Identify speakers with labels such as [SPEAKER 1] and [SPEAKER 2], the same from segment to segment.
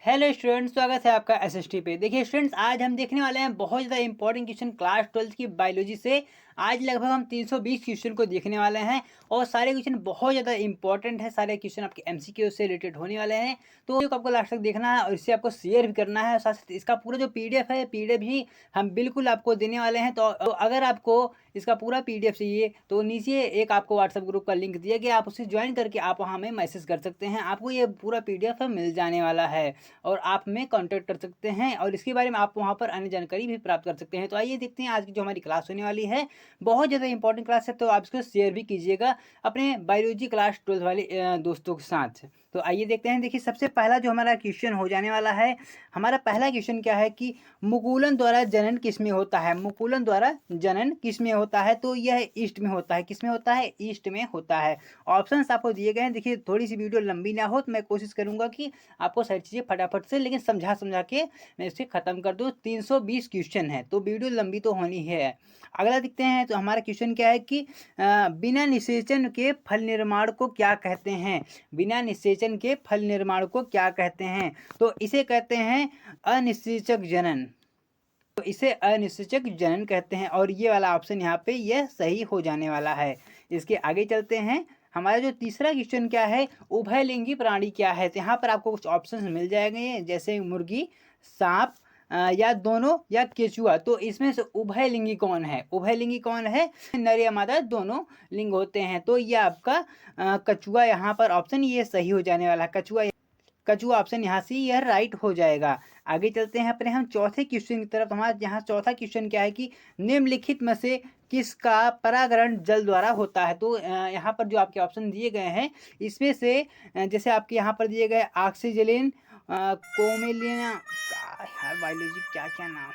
[SPEAKER 1] Hello students, स्वागत है आपका एसएसटी पे। देखिए स्टूडेंट्स, आज हम देखने वाले हैं बहुत ज़्यादा इंपॉर्टेंट क्वेश्चन क्लास 12 की बायोलॉजी से। आज लगभग हम 320 क्वेश्चन को देखने वाले हैं और सारे क्वेश्चन बहुत ज़्यादा इंपॉर्टेंट है। सारे क्वेश्चन आपके एमसीक्यू से रिलेटेड होने वाले हैं, तो वीडियो को आपको लास्ट तक देखना है और इससे आपको शेयर भी करना है। साथ साथ इसका पूरा जो पीडीएफ है, पीडीएफ भी हम बिल्कुल आपको देने वाले हैं। तो अगर आपको इसका पूरा पीडीएफ चाहिए तो नीचे एक आपको व्हाट्सएप ग्रुप का लिंक दिया गया, आप उसे ज्वाइन करके आप वहाँ हमें मैसेज कर सकते हैं। आपको ये पूरा पीडीएफ मिल जाने वाला है और आप में कांटेक्ट कर सकते हैं और इसके बारे में आप वहाँ पर अन्य जानकारी भी प्राप्त कर सकते हैं। तो आइए देखते हैं आज की जो हमारी क्लास होने वाली है। बहुत ज़्यादा इंपॉर्टेंट क्लास है, तो आप इसको शेयर भी कीजिएगा अपने बायोलॉजी क्लास 12 वाले दोस्तों के साथ। तो आइए देखते हैं। देखिए सबसे पहला जो हमारा क्वेश्चन हो जाने वाला है, हमारा पहला क्वेश्चन क्या है कि मुकुलन द्वारा जनन किसमें होता है। मुकुलन द्वारा जनन किसमें होता है, तो यह ईस्ट में होता है। किसमें होता है? ईस्ट में होता है। ऑप्शंस आपको दिए गए हैं। देखिए थोड़ी सी वीडियो लंबी ना हो तो मैं कोशिश करूंगा कि आपको सारी चीज़ें फटाफट से लेकिन समझा समझा के मैं इसे ख़त्म कर दूँ। 320 क्वेश्चन है तो वीडियो लंबी तो होनी है। अगला देखते हैं। तो हमारा क्वेश्चन क्या है कि बिना निषेचन के फल निर्माण को क्या कहते हैं। बिना निषेचन के फल निर्माण को क्या कहते हैं, तो इसे कहते हैं अनिषेचक जनन। तो इसे अनिषेचक जनन कहते हैं और ये वाला ऑप्शन यहाँ पे यह सही हो जाने वाला है। इसके आगे चलते हैं। हमारा जो तीसरा क्वेश्चन क्या है, उभयलिंगी प्राणी क्या है। तो यहाँ पर आपको कुछ ऑप्शंस मिल जाएंगे, जैसे मुर्गी, सांप, या दोनों, या केचुआ। तो इसमें से उभयलिंगी कौन है? उभयलिंगी कौन है? नर या मादा दोनों लिंग होते हैं। तो ये आपका कछुआ यहाँ पर ऑप्शन ये सही हो जाने वाला है। कछुआ ऑप्शन यहाँ से यह राइट हो जाएगा। आगे चलते हैं अपने हम चौथे क्वेश्चन की तरफ। हमारा यहाँ चौथा क्वेश्चन क्या है कि निम्नलिखित में से किसका परागण जल द्वारा होता है। तो यहाँ पर जो आपके ऑप्शन दिए गए हैं इसमें से जैसे आपके यहाँ पर दिए गए ऑक्सीजलिन, कोमेलिना, यार बायोलॉजी क्या क्या नाम।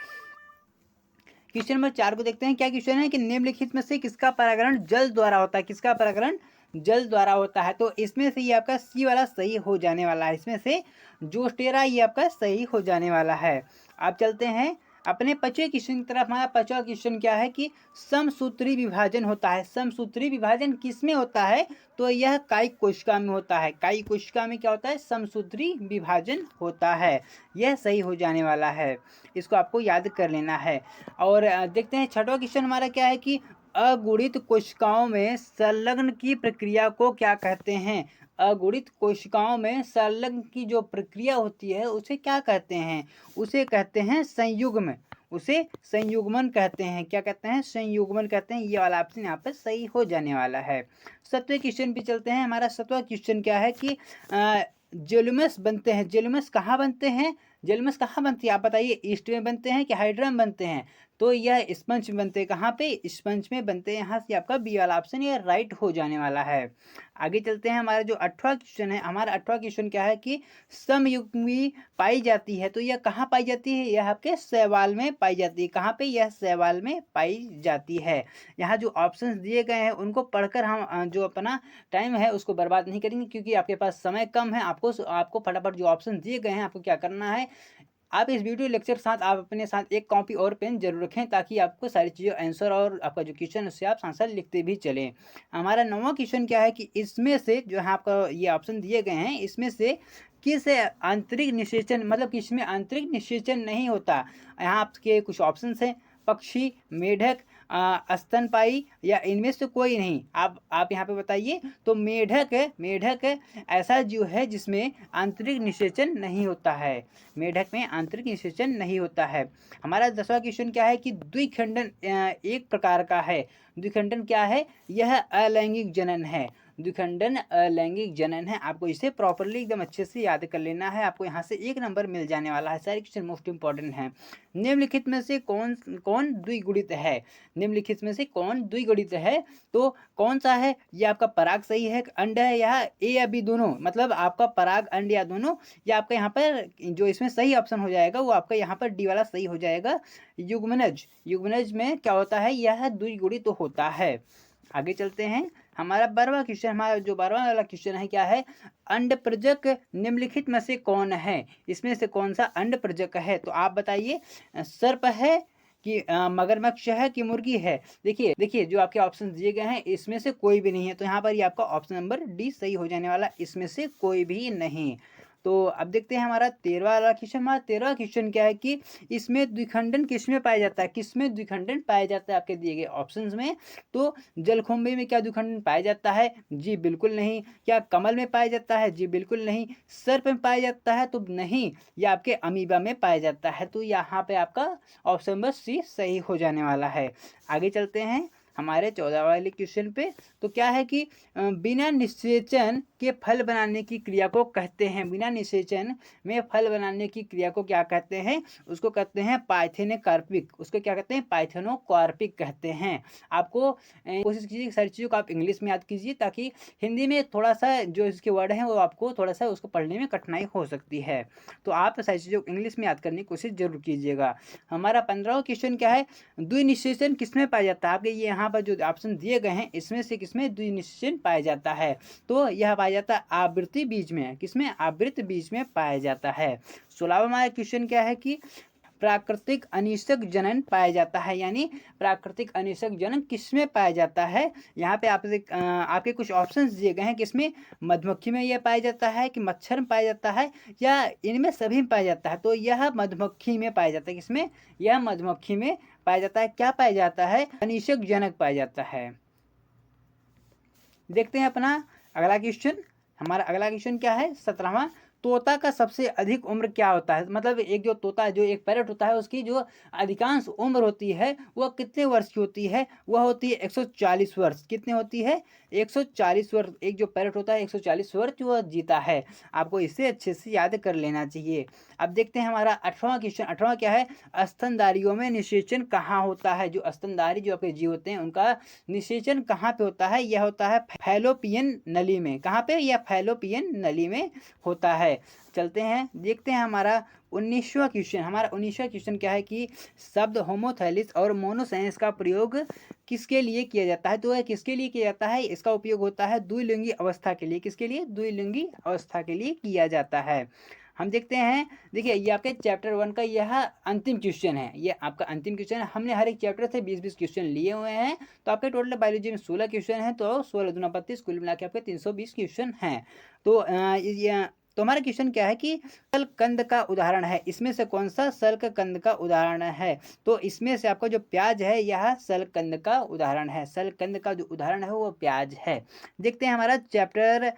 [SPEAKER 1] क्वेश्चन नंबर 4 को देखते हैं। क्या क्वेश्चन है कि निम्नलिखित में से किसका परागण जल द्वारा होता है। किसका परागण जल द्वारा होता है, तो इसमें से ये आपका सी वाला सही हो जाने वाला है। इसमें से जोस्टेरा ये आपका सही हो जाने वाला है। आप चलते हैं अपने पांचवें क्वेश्चन की तरफ। हमारा पांचवा क्वेश्चन क्या है कि समसूत्री विभाजन होता है। समसूत्री विभाजन किस में होता है, तो यह कायिक कोशिका में होता है। कायिक कोशिका में क्या होता है? समसूत्री विभाजन होता है। यह सही हो जाने वाला है, इसको आपको याद कर लेना है। और देखते हैं छठवां क्वेश्चन हमारा क्या है कि अगुणित कोशिकाओं में संलग्न की प्रक्रिया को क्या कहते हैं। अगुणित कोशिकाओं में संलग्न की जो प्रक्रिया होती है उसे क्या कहते हैं? उसे कहते हैं संयुग्म। उसे संयुग्मन कहते हैं। क्या कहते हैं? संयुग्मन कहते हैं। ये वाला ऑप्शन यहाँ पर सही हो जाने वाला है। सातवें क्वेश्चन पे चलते हैं। हमारा सातवां क्वेश्चन क्या है कि जेलुमस बनते हैं। जेलुमस कहाँ बनते हैं? जेलमस कहाँ बनती है आप बताइए? ईस्ट में बनते हैं कि हाइड्रा में बनते हैं? तो यह स्पंज में बनते हैं। कहाँ पे? स्पंज में बनते हैं। यहाँ से आपका बी वाला ऑप्शन ये राइट हो जाने वाला है। आगे चलते हैं। हमारा जो 8वां क्वेश्चन है, हमारा 8वां क्वेश्चन क्या है कि समयुग्मी पाई जाती है। तो यह कहाँ पाई जाती है? यह आपके शैवाल में पाई जाती है। कहाँ पे? यह शैवाल में पाई जाती है। यहाँ जो ऑप्शंस दिए गए हैं उनको पढ़कर हम जो अपना टाइम है उसको बर्बाद नहीं करेंगे, क्योंकि आपके पास समय कम है। आपको फटाफट जो ऑप्शन दिए गए हैं आपको क्या करना है, आप इस वीडियो लेक्चर के साथ आप अपने साथ एक कॉपी और पेन जरूर रखें, ताकि आपको सारी चीज़ें आंसर और आपका जो क्वेश्चन उससे आप साथ साथ लिखते भी चलें। हमारा 9वां क्वेश्चन क्या है कि इसमें से जो है आपका ये ऑप्शन दिए गए हैं इसमें से किस आंतरिक निषेचन, मतलब किसमें आंतरिक निषेचन नहीं होता। यहाँ आपके कुछ ऑप्शन हैं, पक्षी, मेढक, स्तनपायी, या इनमें से कोई नहीं। आप यहाँ पे बताइए। तो मेढक ऐसा जीव है जिसमें आंतरिक निषेचन नहीं होता है। मेढक में आंतरिक निषेचन नहीं होता है। हमारा 10वां क्वेश्चन क्या है कि द्विखंडन एक प्रकार का है। द्विखंडन क्या है? यह अलैंगिक जनन है। द्विखंडन अलैंगिक जनन है। आपको इसे प्रॉपरली एकदम अच्छे से याद कर लेना है। आपको यहाँ से 1 नंबर मिल जाने वाला है। सारे क्वेश्चन मोस्ट इंपॉर्टेंट हैं। निम्नलिखित में से कौन कौन द्विगुणित है। निम्नलिखित में से कौन द्विगुणित है, तो कौन सा है? ये आपका पराग सही है, अंड है, या ए या बी दोनों, मतलब आपका पराग, अंड या दोनों, या आपका यहाँ पर जो इसमें सही ऑप्शन हो जाएगा वो आपका यहाँ पर डी वाला सही हो जाएगा। युग्मनज। युग्मनज में क्या होता है? यह द्विगुणित तो होता है। आगे चलते हैं। हमारा 12वां क्वेश्चन, हमारा जो 12वां वाला क्वेश्चन है क्या है? अंडप्रजक निम्नलिखित में से कौन है। इसमें से कौन सा अंडप्रजक है, तो आप बताइए। सर्प है कि मगरमच्छ है कि मुर्गी है। देखिए जो आपके ऑप्शन दिए गए हैं इसमें से कोई भी नहीं है, तो यहाँ पर ये आपका ऑप्शन नंबर डी सही हो जाने वाला। इसमें से कोई भी नहीं। तो अब देखते हैं हमारा 13वां वाला क्वेश्चन। हमारा 13वां क्वेश्चन क्या है कि इसमें द्विखंडन किसमें पाया जाता है, किसमें द्विखंडन पाया जाता है आपके दिए गए ऑप्शंस में। तो जलकुंभी में क्या द्विखंडन पाया जाता है, जी बिल्कुल नहीं। क्या कमल में पाया जाता है, जी बिल्कुल नहीं। सर्प में पाया जाता है, तो नहीं। या आपके अमीबा में पाया जाता है, तो यहाँ पे आपका ऑप्शन नंबर सी सही हो जाने वाला है। आगे चलते हैं हमारे 14 वाले क्वेश्चन पे। तो क्या है कि बिना निषेचन के फल बनाने की क्रिया को कहते हैं, बिना निषेचन में फल बनाने की क्रिया को क्या कहते हैं, उसको कहते हैं पाइथेनोकार्पिक। उसको क्या कहते हैं, पाइथेनोकार्पिक कहते हैं। आपको कोशिश कीजिए सारी चीज़ों को आप इंग्लिश में याद कीजिए, ताकि हिंदी में थोड़ा सा जो इसके वर्ड हैं वो आपको थोड़ा सा उसको पढ़ने में कठिनाई हो सकती है। तो आप सारी चीज़ों को इंग्लिश में याद करने की कोशिश जरूर कीजिएगा। हमारा 15वां क्वेश्चन क्या है, द्विनिषेचन किसमें पाया जाता है। आपके ये यहाँ पर जो ऑप्शन दिए गए हैं इसमें से किसमें द्विनिषेचन पाया जाता है, तो यह पाया जाता है आवृत्ति बीज में। किसमें, आवृत्ति बीज में पाया जाता है। 16वां हमारा क्वेश्चन क्या है कि प्राकृतिक अनिषक जनन पाया जाता है, यानी प्राकृतिक अनिषक जनन किसमें पाया जाता है। यहाँ पे आपके कुछ ऑप्शंस दिए गए हैं, किसमें, मधुमक्खी में यह पाया जाता है, कि मच्छर में पाया जाता है, या इनमें सभी में पाया जाता है। तो यह मधुमक्खी में पाया जाता है, किसमें, यह मधुमक्खी में पाया जाता है। क्या पाया जाता है, अनिषक जनक पाया जाता है। देखते हैं अपना अगला क्वेश्चन। हमारा अगला क्वेश्चन क्या है, 17वां। तोता का सबसे अधिक उम्र क्या होता है, मतलब एक जो तोता जो एक पैरट होता है उसकी जो अधिकांश उम्र होती है वह कितने वर्ष की होती है, वह होती है 140 वर्ष। कितने होती है, 140 वर्ष। एक जो पैरट होता है 140 वर्ष वह जीता है। आपको इसे अच्छे से याद कर लेना चाहिए। अब देखते हैं हमारा 18वां क्वेश्चन। 18वां क्या है, स्तनधारियों में निषेचन कहाँ होता है। जो स्तनधारी जो आपके जीव होते हैं उनका निषेचन कहाँ पे होता है, यह होता है फैलोपियन नली में। कहाँ पे, यह फैलोपियन नली में होता है। चलते हैं देखते हैं हमारा 19वां क्वेश्चन। हमारा 19वां क्वेश्चन क्या है कि शब्द होमोथैलिस और मोनोसेंस का प्रयोग किसके लिए किया जाता है। तो यह किसके लिए किया जाता है, इसका उपयोग होता है द्विलिंगी अवस्था के लिए। किसके लिए, द्विलिंगी अवस्था के लिए किया जाता है। हम देखते हैं, देखिए ये आपके चैप्टर 1 का यह अंतिम क्वेश्चन है। ये आपका अंतिम क्वेश्चन है। हमने हर एक चैप्टर से 20-20 क्वेश्चन लिए हुए हैं। तो आपके टोटल बायोलॉजी में 16 क्वेश्चन है, तो 16 दूना 32, कुल मिला के आपके 320 क्वेश्चन हैं। तो हमारा क्वेश्चन क्या है कि शलकंद का उदाहरण है, इसमें से कौन सा शलकंद का उदाहरण है। तो इसमें से आपका जो प्याज है यह शलकंद का उदाहरण है। शलकंद का जो उदाहरण है वो प्याज है। देखते हैं हमारा चैप्टर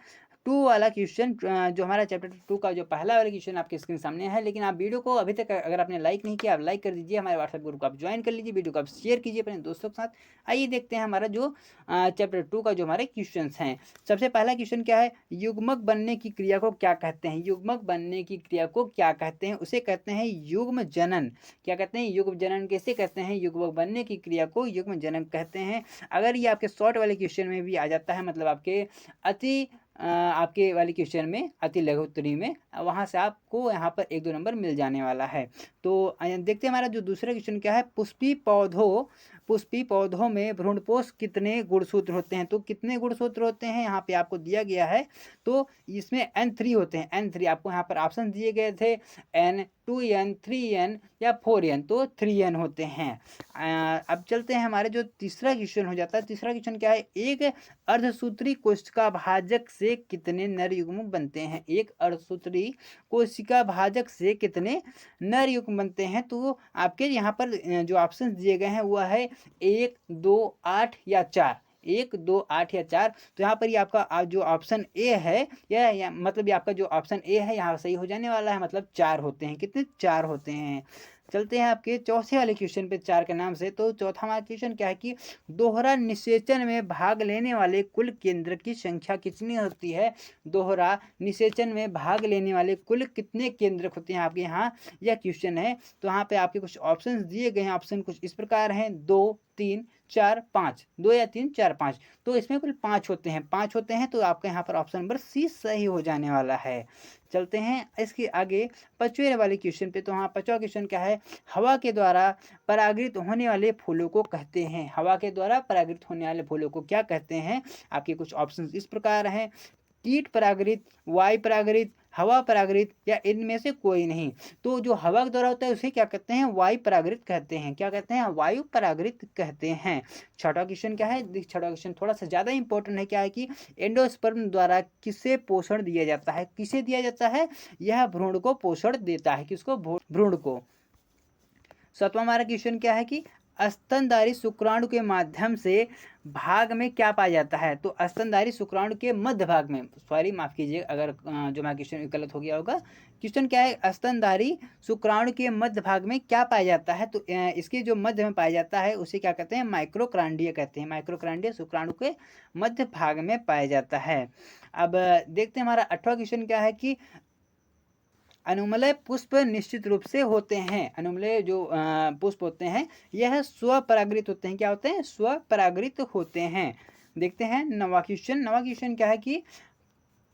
[SPEAKER 1] 2 वाला क्वेश्चन। जो हमारा चैप्टर 2 का जो पहला वाला क्वेश्चन आपके स्क्रीन सामने है। लेकिन आप वीडियो को अभी तक अगर आपने लाइक नहीं किया, आप लाइक कर दीजिए। हमारे व्हाट्सएप ग्रुप को आप ज्वाइन कर लीजिए, वीडियो को आप शेयर कीजिए अपने दोस्तों के साथ। आइए देखते हैं हमारा जो चैप्टर 2 का जो हमारे क्वेश्चन हैं। सबसे पहला क्वेश्चन क्या है, युग्मक बनने की क्रिया को क्या कहते हैं। युग्मक बनने की क्रिया को क्या कहते हैं, उसे कहते हैं युग्म जनन। क्या कहते हैं, युग्म जनन। कैसे कहते हैं, युग्मक बनने की क्रिया को युग्म जनन कहते हैं। अगर ये आपके शॉर्ट वाले क्वेश्चन में भी आ जाता है, मतलब आपके वाले क्वेश्चन में अति लघु उत्तरी में, वहाँ से आपको यहाँ पर 1-2 नंबर मिल जाने वाला है। तो देखते हैं हमारा जो दूसरा क्वेश्चन क्या है, पुष्पी पौधों में भ्रूणपोष कितने गुणसूत्र होते हैं। तो कितने गुणसूत्र होते हैं यहाँ पे आपको दिया गया है। तो इसमें N3 होते हैं। N3 आपको यहाँ पर ऑप्शन दिए गए थे, N, 2N, 3N या 4N। तो 3N होते हैं। अब चलते हैं हमारे जो तीसरा क्वेश्चन हो जाता है। तीसरा क्वेश्चन क्या है, एक अर्धसूत्री कोशिका भाजक से कितने नर युग्मक बनते हैं। एक अर्धसूत्री कोशिका भाजक से कितने नर युग्म बनते हैं। तो आपके यहाँ पर जो ऑप्शन दिए गए हैं वह है 1, 2, 8 या 4। 1, 2, 8 या 4। तो यहाँ पर ये आपका जो ऑप्शन ए है, या मतलब ये आपका जो ऑप्शन ए है यहाँ सही हो जाने वाला है। मतलब 4 होते हैं। कितने, 4 होते हैं। चलते हैं आपके चौथे वाले क्वेश्चन पे 4 के नाम से। तो चौथा हमारा क्वेश्चन क्या है कि दोहरा निषेचन में भाग लेने वाले कुल केंद्र की संख्या कितनी होती है। दोहरा निषेचन में भाग लेने वाले कुल कितने केंद्रक होते हैं आपके यहाँ, यह क्वेश्चन है। तो यहाँ पे आपके कुछ ऑप्शंस दिए गए हैं। ऑप्शन कुछ इस प्रकार हैं, 2, 3, 4, 5। 2 या 3, 4, 5। तो इसमें कुल 5 होते हैं। 5 होते हैं, तो आपका यहाँ पर ऑप्शन नंबर सी सही हो जाने वाला है। चलते हैं इसके आगे 5वें वाले क्वेश्चन पे। तो हाँ, 5वां क्वेश्चन क्या है, हवा के द्वारा परागित होने वाले फूलों को कहते हैं। हवा के द्वारा परागित होने वाले फूलों को क्या कहते हैं। आपके कुछ ऑप्शन इस प्रकार हैं, कीट परागृत, वायु परागृत, हवा परागृत या इनमें से कोई नहीं। तो जो हवा के द्वारा होता है उसे क्या कहते हैं? वायु परागृत कहते हैं। क्या कहते हैं? वायु परागृत कहते हैं। छठा क्वेश्चन क्या है? छठा क्वेश्चन थोड़ा सा ज़्यादा इंपॉर्टेंट है। क्या है कि एंडोस्पर्म द्वारा किसे पोषण दिया जाता है? किसे दिया जाता है? यह भ्रूण को पोषण देता है। किसको? भ्रूण को। सातवां हमारा क्वेश्चन क्या है कि स्तनधारी शुक्राणु के माध्यम से भाग में क्या पाया जाता है? तो स्तनधारी शुक्राणु के मध्य भाग में, सॉरी माफ कीजिए अगर जो हमारा क्वेश्चन गलत हो गया होगा। क्वेश्चन क्या है? स्तनधारी शुक्राणु के मध्य भाग में क्या पाया जाता है? तो इसके जो मध्य में पाया जाता है उसे क्या कहते हैं? माइक्रोकांडिया कहते हैं। माइक्रोकांडिया शुक्राणु के मध्य भाग में पाया जाता है। अब देखते हैं हमारा 8वां क्वेश्चन क्या है कि अनुमलय पुष्प निश्चित रूप से होते हैं। अनुमलय जो पुष्प होते हैं यह स्वपरागृत होते हैं। क्या होते हैं? स्वपरागृत होते हैं। देखते हैं 9वां क्वेश्चन। 9वां क्वेश्चन क्या है कि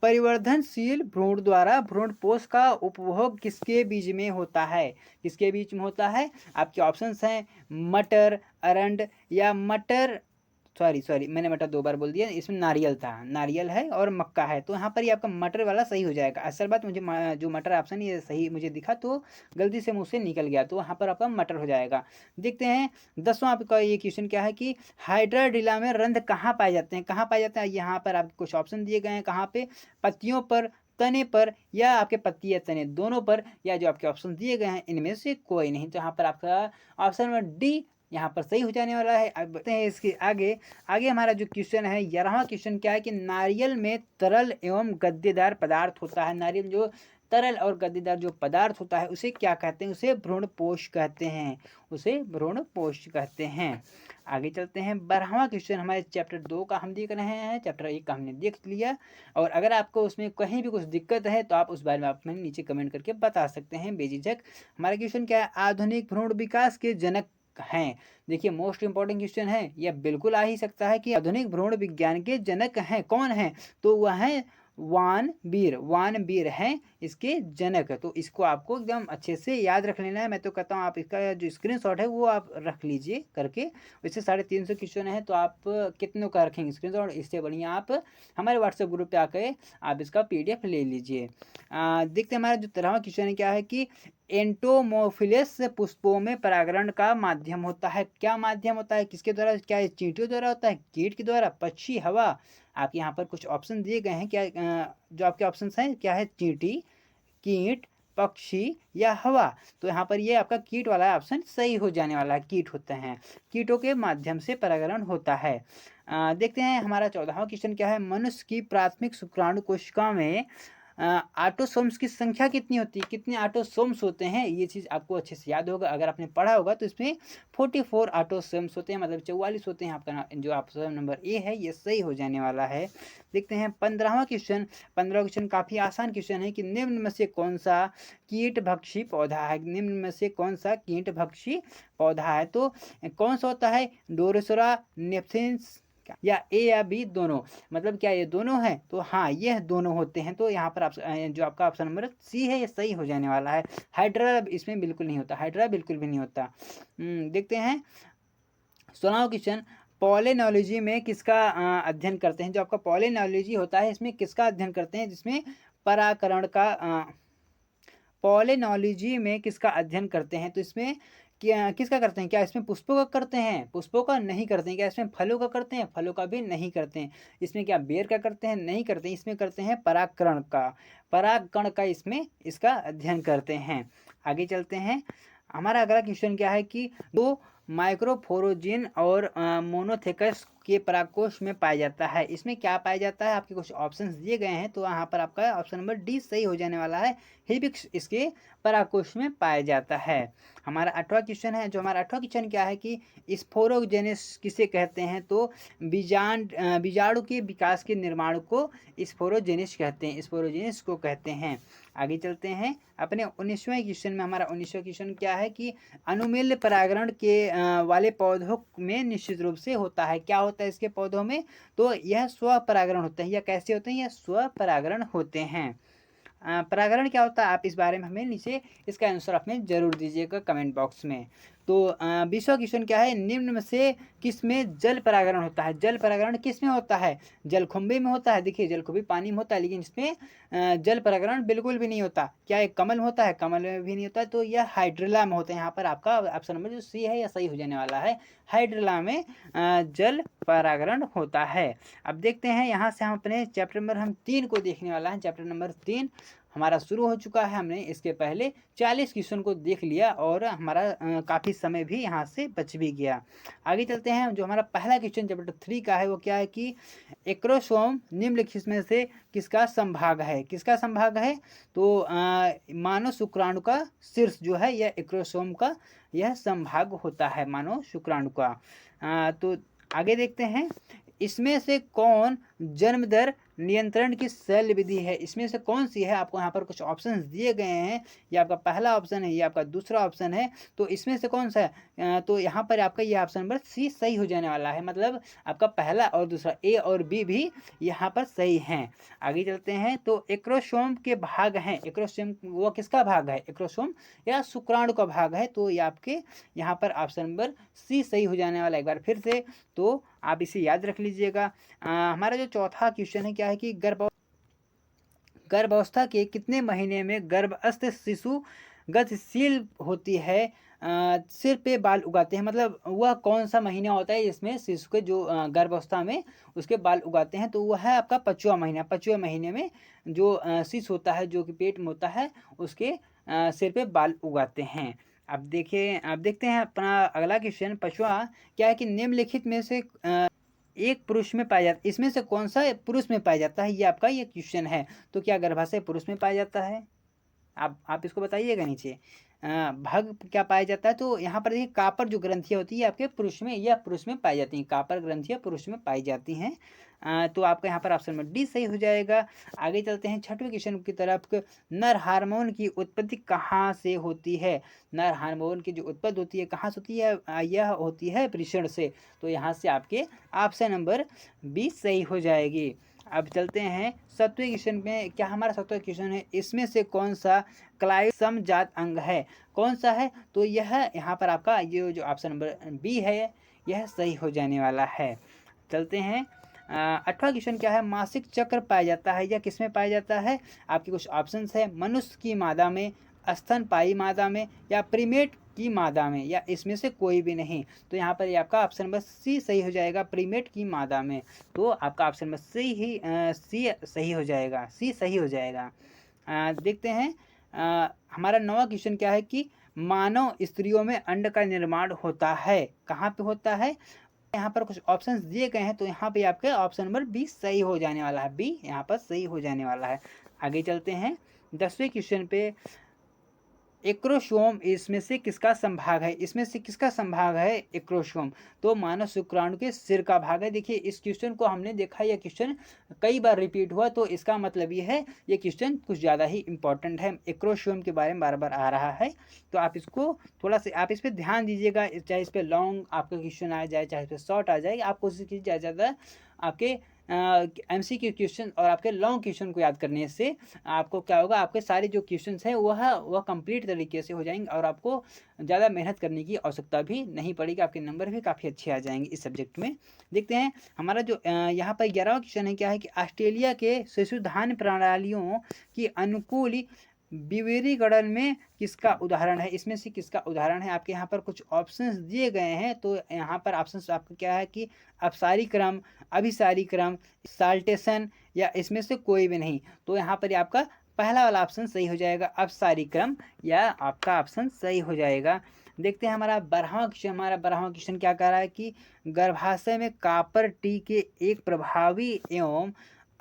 [SPEAKER 1] परिवर्धनशील भ्रूण द्वारा भ्रूणपोष का उपभोग किसके बीज में होता है? किसके बीज में होता है? आपके ऑप्शंस हैं मटर, अरंड या मटर, सॉरी मैंने मटर 2 बार बोल दिया। इसमें नारियल था, नारियल है और मक्का है। तो यहाँ पर ये आपका मटर वाला सही हो जाएगा। असल बात मुझे जो मटर ऑप्शन ये सही मुझे दिखा तो गलती से मुँह से निकल गया, तो वहाँ पर आपका मटर हो जाएगा। देखते हैं 10वां आपका ये क्वेश्चन क्या है कि हाइड्राडिला में रंध्र कहाँ पाए जाते हैं? कहाँ पाए जाते हैं? यहाँ पर आपको कुछ ऑप्शन दिए गए हैं। कहाँ पे? पत्तियों पर, तने पर या आपके पत्ती या तने दोनों पर, या जो आपके ऑप्शन दिए गए हैं इनमें से कोई नहीं। तो यहाँ पर आपका ऑप्शन नंबर डी यहाँ पर सही हो जाने वाला है। अब बढ़ते हैं इसके आगे। आगे हमारा जो क्वेश्चन है 11वां क्वेश्चन क्या है कि नारियल में तरल एवं गद्देदार पदार्थ होता है। नारियल जो तरल और गद्देदार जो पदार्थ होता है उसे क्या कहते हैं? उसे भ्रूणपोष कहते हैं। उसे भ्रूणपोष कहते हैं। आगे चलते हैं। 12वां क्वेश्चन हमारे चैप्टर 2 का हम देख रहे हैं। चैप्टर 1 का हमने देख लिया, और अगर आपको उसमें कहीं भी कुछ दिक्कत है तो आप उस बारे में आप नीचे कमेंट करके बता सकते हैं बेझिझक। हमारा क्वेश्चन क्या है? आधुनिक भ्रूण विकास के जनक हैं। देखिए मोस्ट इंपॉर्टेंट क्वेश्चन है, यह बिल्कुल आ ही सकता है कि आधुनिक भ्रूण विज्ञान के जनक हैं। कौन है? तो वह है वान बीर। वान बीर हैं इसके जनक। तो इसको आपको एकदम अच्छे से याद रख लेना है। मैं तो कहता हूँ आप इसका जो स्क्रीनशॉट है वो आप रख लीजिए करके। वैसे 350 क्वेश्चन है तो आप कितनों का रखेंगे स्क्रीनशॉट? इससे बढ़िया आप हमारे व्हाट्सएप ग्रुप पे आकर आप इसका PDF ले लीजिए। देखते हैं हमारा जो 13वां क्वेश्चन है क्या है कि एंटोमोफिलस पुष्पों में परागण का माध्यम होता है। क्या माध्यम होता है? किसके द्वारा? क्या ये चींटियों द्वारा होता है? कीट के द्वारा? पक्षी? हवा? आप यहाँ पर कुछ ऑप्शन दिए गए हैं। क्या जो आपके ऑप्शंस हैं क्या है? चींटी, कीट, पक्षी या हवा? तो यहाँ पर ये आपका कीट वाला ऑप्शन सही हो जाने वाला है। कीट होते हैं, कीटों के माध्यम से परागण होता है। देखते हैं हमारा 14वां क्वेश्चन क्या है। मनुष्य की प्राथमिक शुक्राणु कोशिका में ऑटोसोम्स की संख्या कितनी होती है? कितने ऑटोसोम्स होते हैं? ये चीज़ आपको अच्छे से याद होगा। अगर आपने पढ़ा होगा तो इसमें 44 ऑटोसोम्स होते हैं, मतलब 44 होते हैं। आपका जो ऑप्शन नंबर ए है ये सही हो जाने वाला है। देखते हैं 15वां क्वेश्चन। 15वां क्वेश्चन काफ़ी आसान क्वेश्चन है कि निम्न में से कौन सा कीटभक्षी पौधा है? निम्न में से कौन सा कीटभक्षी पौधा है? तो कौन सा होता है? डोरसोरा, नेप्थिन्स या ए या बी दोनों? मतलब क्या ये दोनों हैं? तो हाँ ये दोनों होते हैं। तो यहाँ पर आप जो आपका ऑप्शन नंबर सी है ये सही हो जाने वाला है। हाइड्रा इसमें बिल्कुल नहीं होता, हाइड्रा बिल्कुल भी नहीं होता। देखते हैं 16वां क्वेश्चन। पॉलिनोलॉजी में किसका अध्ययन करते हैं? जो आपका पॉलिनोलॉजी होता है इसमें किसका अध्ययन करते हैं? जिसमें पराकरण का पॉलिनोलॉजी में किसका अध्ययन करते हैं? तो इसमें क्या किसका करते हैं? क्या इसमें पुष्पों का करते हैं? पुष्पों का नहीं करते हैं। क्या इसमें फलों का करते हैं? फलों का भी नहीं करते हैं। इसमें क्या बेर का करते हैं? नहीं करते हैं। इसमें करते हैं परागकण का, परागकण का इसमें इसका अध्ययन करते हैं। आगे चलते हैं। हमारा अगला क्वेश्चन क्या है कि दो माइक्रोफोरोजिन और मोनोथेकस के परागकोश में पाया जाता है। इसमें क्या पाया जाता है? आपके कुछ ऑप्शंस दिए गए हैं तो यहाँ पर आपका ऑप्शन नंबर डी सही हो जाने वाला है। हिबिक्स इसके परागकोश में पाया जाता है। हमारा 8वां क्वेश्चन है। जो हमारा 8वां क्वेश्चन क्या है कि स्पोरोजेनिस किसे कहते हैं? तो बीजाणु के विकास के निर्माण को स्पोरोजेनिस कहते हैं। स्पोरोजेनिस को कहते हैं। आगे चलते हैं अपने 19वें क्वेश्चन में। हमारा 19वां क्वेश्चन क्या है कि अनुमेल्य परागण के वाले पौधों में निश्चित रूप से होता है। क्या होता है इसके पौधों में? तो यह स्वपरागण होते हैं। या कैसे होते हैं? यह स्वपरागण होते हैं। परागण क्या होता है आप इस बारे में हमें नीचे इसका आंसर आप में जरूर दीजिएगा कमेंट बॉक्स में। तो 20वां क्वेश्चन क्या है, निम्न में से किस में जल परागण होता है? जल परागण किस में होता है? जलकुंभी में होता है। देखिए जलकुंभी पानी में होता है, लेकिन इसमें जल परागण बिल्कुल भी नहीं होता। क्या एक कमल में होता है? कमल में भी नहीं होता। तो यह हाइड्रिला में होता है। यहाँ पर आपका ऑप्शन नंबर जो सी है यह सही हो जाने वाला है। हाइड्रिला में जल परागण होता है। अब देखते हैं यहाँ से हम अपने चैप्टर नंबर 3 को देखने वाला है। चैप्टर नंबर 3 हमारा शुरू हो चुका है। हमने इसके पहले 40 क्वेश्चन को देख लिया और हमारा काफ़ी समय भी यहाँ से बच भी गया। आगे चलते हैं। जो हमारा पहला क्वेश्चन चैप्टर 3 का है वो क्या है कि एक्रोसोम निम्नलिखित में से किसका संभाग है? किसका संभाग है? तो मानव शुक्राणु का शीर्ष जो है यह एक्रोसोम का यह संभाग होता है, मानव शुक्राणु का। तो आगे देखते हैं। इसमें से कौन जन्म दर नियंत्रण की शैल विधि है? इसमें से कौन सी है? आपको यहाँ पर कुछ ऑप्शंस दिए गए हैं। ये आपका पहला ऑप्शन है, ये आपका दूसरा ऑप्शन है। तो इसमें से कौन सा है? तो यहाँ पर आपका ये ऑप्शन नंबर सी सही हो जाने वाला है। मतलब आपका पहला और दूसरा ए और बी भी यहाँ पर सही हैं। आगे चलते हैं। तो एक्रोसोम के भाग हैं। एक्रोसोम वो किसका भाग है? एक्रोसोम या शुक्राणु का भाग है। तो ये आपके यहाँ पर ऑप्शन नंबर सी सही हो जाने वाला है। एक बार फिर से तो आप इसे याद रख लीजिएगा। हमारा जो चौथा क्वेश्चन है क्या है कि गर्भावस्था के कितने महीने में गर्भस्थ शिशु गतिशील होती है, सिर पे बाल उगाते हैं? मतलब वह कौन सा महीना होता है जिसमें शिशु के जो गर्भावस्था में उसके बाल उगाते हैं? तो वह है आपका 5वां महीना। 5वें महीने में जो शिशु होता है जो कि पेट में होता है उसके सिर पे बाल उगाते हैं। अब देखिए, अब देखते हैं अपना अगला क्वेश्चन 5वां क्या है कि निम्नलिखित में से एक पुरुष में पाया जाता, इसमें से कौन सा पुरुष में पाया जाता है? ये आपका ये क्वेश्चन है। तो क्या गर्भाशय पुरुष में पाया जाता है? आप इसको बताइएगा नीचे। भग क्या पाया जाता है? तो यहाँ पर देखिए कापर जो ग्रंथियाँ होती है आपके पुरुष में, यह पुरुष में पाई जाती हैं। कापर ग्रंथियाँ पुरुष में पाई जाती हैं। तो आपका यहाँ पर ऑप्शन नंबर डी सही हो जाएगा। आगे चलते हैं 6वें क्वेश्चन की तरफ। नर हार्मोन की उत्पत्ति कहाँ से होती है? नर हार्मोन की जो उत्पत्ति होती है कहाँ से होती है? यह होती है वृषण से। तो यहाँ से आपके ऑप्शन नंबर बी सही हो जाएगी। अब चलते हैं 7वें क्वेश्चन में। क्या हमारा 7वां क्वेश्चन है, इसमें से कौन सा क्लाइड समजात अंग है? कौन सा है? तो यह यहाँ पर आपका ये जो ऑप्शन नंबर बी है यह सही हो जाने वाला है। चलते हैं 8वां क्वेश्चन क्या है, मासिक चक्र पाया जाता है या किस में पाया जाता है? आपके कुछ ऑप्शंस है, मनुष्य की मादा में, स्तनपायी मादा में, या प्रीमेट की मादा में, या इसमें से कोई भी नहीं। तो यहाँ पर ये आपका ऑप्शन नंबर सी सही हो जाएगा, प्रीमेट की मादा में। तो आपका ऑप्शन नंबर सी सही हो जाएगा, सी सही हो जाएगा। देखते हैं हमारा 9वां क्वेश्चन क्या है कि मानव स्त्रियों में अंड का निर्माण होता है, कहाँ पे होता है? यहाँ पर कुछ ऑप्शंस दिए गए हैं। तो यहाँ पे आपके ऑप्शन नंबर बी सही हो जाने वाला है। बी यहाँ पर सही हो जाने वाला है। आगे चलते हैं 10वें क्वेश्चन पे। एक्रोसोम इसमें से किसका संभाग है? इसमें से किसका संभाग है एक्रोसोम? तो मानव शुक्राणु के सिर का भाग है। देखिए इस क्वेश्चन को हमने देखा, यह क्वेश्चन कई बार रिपीट हुआ, तो इसका मतलब ये है ये क्वेश्चन कुछ ज़्यादा ही इंपॉर्टेंट है। एक्रोसोम के बारे में बार बार आ रहा है, तो आप इसको थोड़ा सा आप इस पर ध्यान दीजिएगा। चाहे इस पर लॉन्ग आपका क्वेश्चन आ जाए, चाहे इस पर शॉर्ट आ जाए, आप कोशिश कीजिए ज़्यादा आपके MCQ क्वेश्चन और आपके लॉन्ग क्वेश्चन को याद करने से आपको क्या होगा, आपके सारे जो क्वेश्चंस हैं वह कंप्लीट तरीके से हो जाएंगे और आपको ज़्यादा मेहनत करने की आवश्यकता भी नहीं पड़ेगी। आपके नंबर भी काफ़ी अच्छे आ जाएंगे इस सब्जेक्ट में। देखते हैं हमारा जो यहाँ पर 11वां क्वेश्चन है क्या है कि ऑस्ट्रेलिया के शिशुधान प्रणालियों की अनुकूल विविधीकरण में किसका उदाहरण है? इसमें से किसका उदाहरण है? आपके यहाँ पर कुछ ऑप्शंस दिए गए हैं। तो यहाँ पर ऑप्शंस आपका क्या है कि अपसारी क्रम, अभिसारी क्रम, साल्टेशन, या इसमें से कोई भी नहीं। तो यहाँ पर आपका पहला वाला ऑप्शन सही हो जाएगा, अपसारी क्रम, या आपका ऑप्शन सही हो जाएगा। देखते हैं हमारा 12वां क्वेश्चन। हमारा 12वां क्वेश्चन क्या कह रहा है कि गर्भाशय में कापर टी के एक प्रभावी एवं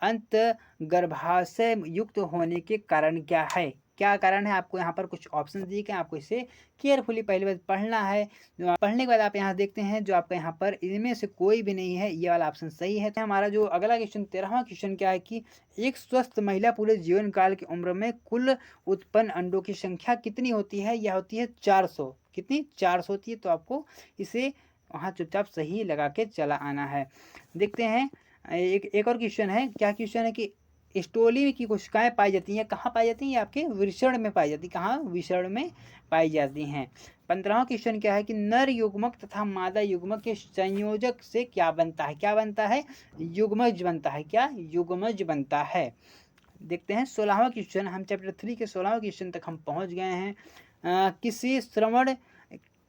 [SPEAKER 1] अंत गर्भाशय युक्त होने के कारण क्या है? क्या कारण है? आपको यहाँ पर कुछ ऑप्शन दिए गए, आपको इसे केयरफुली पहले बार पढ़ना है। पढ़ने के बाद आप यहाँ देखते हैं जो आपका यहाँ पर इनमें से कोई भी नहीं है, ये वाला ऑप्शन सही है। तो हमारा जो अगला क्वेश्चन 13वां क्वेश्चन क्या है कि एक स्वस्थ महिला पूरे जीवन काल की उम्र में कुल उत्पन्न अंडों की संख्या कितनी होती है? यह होती है 400। कितनी? 400 होती है। तो आपको इसे वहाँ चुपचाप सही लगा के चला आना है। देखते हैं एक और क्वेश्चन है। क्या क्वेश्चन है कि स्टोली की कोशिकाएं पाई जाती हैं, कहाँ पाई जाती हैं? ये आपके वृषण में पाई जाती है। कहाँ? वृषण में पाई जाती हैं। 15वां क्वेश्चन क्या है कि नर युग्मक तथा मादा युग्मक के संयोजक से क्या बनता है? क्या बनता है? युग्मज बनता है। क्या? युग्मज बनता है। देखते हैं 16वां क्वेश्चन। हम चैप्टर 3 के 16वां क्वेश्चन तक हम पहुंच गए हैं। किसी श्रवण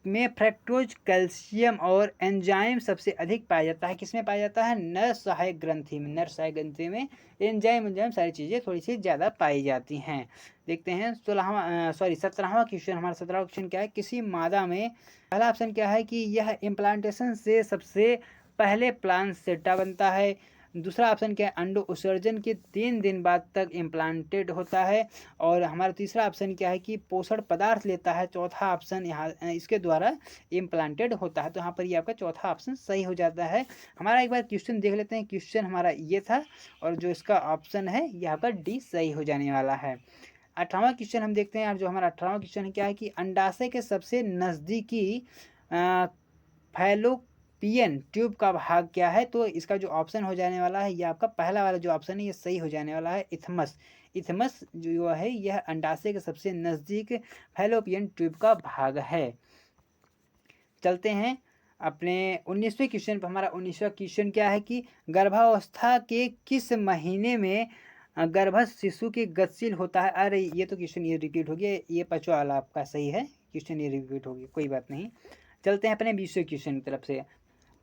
[SPEAKER 1] में फ्रक्टोज, कैल्शियम और एंजाइम सबसे अधिक पाया जाता है? किसमें पाया जाता है? नर सहायक ग्रंथि में। नर सहायक ग्रंथि में एंजाइम सारी चीज़ें थोड़ी सी ज़्यादा पाई जाती हैं। देखते हैं 17वां क्वेश्चन। हमारा 17वां क्वेश्चन क्या है? किसी मादा में पहला ऑप्शन क्या है कि यह इम्प्लांटेशन से सबसे पहले प्लांसेटा बनता है। दूसरा ऑप्शन क्या है? अंडो उत्सर्जन के 3 दिन बाद तक इम्प्लांटेड होता है। और हमारा तीसरा ऑप्शन क्या है कि पोषण पदार्थ लेता है। चौथा ऑप्शन यहाँ इसके द्वारा इम्प्लांटेड होता है। तो यहाँ पर ये आपका चौथा ऑप्शन सही हो जाता है। हमारा एक बार क्वेश्चन देख लेते हैं। क्वेश्चन हमारा ये था और जो इसका ऑप्शन है ये आपका डी सही हो जाने वाला है। 18वां क्वेश्चन हम देखते हैं। जो हमारा 18वां क्वेश्चन है क्या है कि अंडाशय के सबसे नज़दीकी फैलोपियन ट्यूब का भाग क्या है? तो इसका जो ऑप्शन हो जाने वाला है ये आपका पहला वाला जो ऑप्शन है ये सही हो जाने वाला है, इथमस। इथमस जो है यह अंडाशय के सबसे नज़दीक फैलोपियन ट्यूब का भाग है। चलते हैं अपने 19वें क्वेश्चन पर। हमारा 19वां क्वेश्चन क्या है कि गर्भावस्था के किस महीने में गर्भस्थ शिशु के गतिशील होता है? अरे ये तो क्वेश्चन ये रिपीट हो गया। ये 5वां वाला आपका सही है, क्वेश्चन ये रिपीट हो गया, कोई बात नहीं। चलते हैं अपने 20वें क्वेश्चन की तरफ से।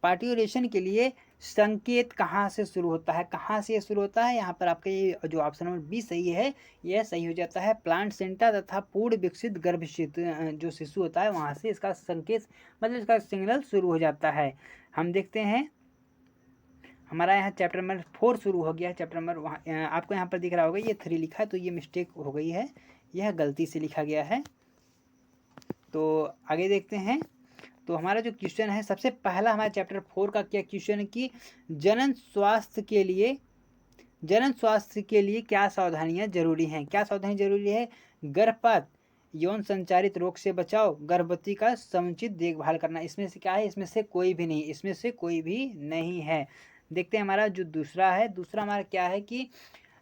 [SPEAKER 1] पार्ट्यूरेशन के लिए संकेत कहाँ से शुरू होता है? कहाँ से शुरू होता है? यहाँ पर आपका ये जो ऑप्शन नंबर बी सही है, यह सही हो जाता है प्लांट सेंटा तथा पूर्ण विकसित गर्भशित जो शिशु होता है वहाँ से इसका संकेत मतलब इसका सिग्नल शुरू हो जाता है। हम देखते हैं हमारा यहाँ चैप्टर नंबर 4 शुरू हो गया है। चैप्टर नंबर वहाँ आपको यहाँ पर दिख रहा होगा ये 3 लिखा है, तो ये मिस्टेक हो गई है, यह गलती से लिखा गया है। तो आगे देखते हैं। तो हमारा जो क्वेश्चन है सबसे पहला हमारा चैप्टर 4 का क्या क्वेश्चन है कि जनन स्वास्थ्य के लिए क्या सावधानियां जरूरी हैं? क्या सावधानी जरूरी है? गर्भपात, यौन संचारित रोग से बचाव, गर्भवती का समुचित देखभाल करना। इसमें से क्या है? इसमें से कोई भी नहीं, इसमें से कोई भी नहीं है। देखते हैं हमारा जो दूसरा है। दूसरा हमारा क्या है कि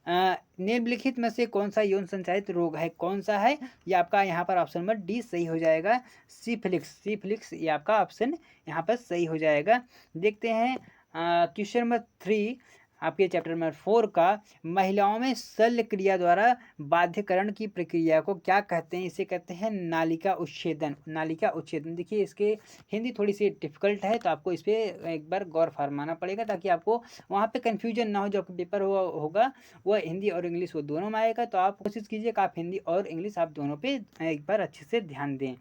[SPEAKER 1] निम्नलिखित में से कौन सा यौन संचारित रोग है? कौन सा है? ये आपका यहाँ पर ऑप्शन नंबर डी सही हो जाएगा, सिफिलिक्स। ये आपका ऑप्शन यहाँ पर सही हो जाएगा। देखते हैं क्वेश्चन नंबर 3 आपके चैप्टर नंबर 4 का, महिलाओं में शल्य क्रिया द्वारा बाध्यकरण की प्रक्रिया को क्या कहते हैं? इसे कहते हैं नालिका उच्छेदन। नालिका उच्छेदन। देखिए इसके हिंदी थोड़ी सी डिफिकल्ट है, तो आपको इस पर एक बार गौर फरमाना पड़ेगा ताकि आपको वहाँ पे कन्फ्यूजन ना हो। जो आपका पेपर होगा वह हिंदी और इंग्लिश वो दोनों में आएगा, तो आप कोशिश कीजिए कि आप हिंदी और इंग्लिश आप दोनों पे एक बार अच्छे से ध्यान दें।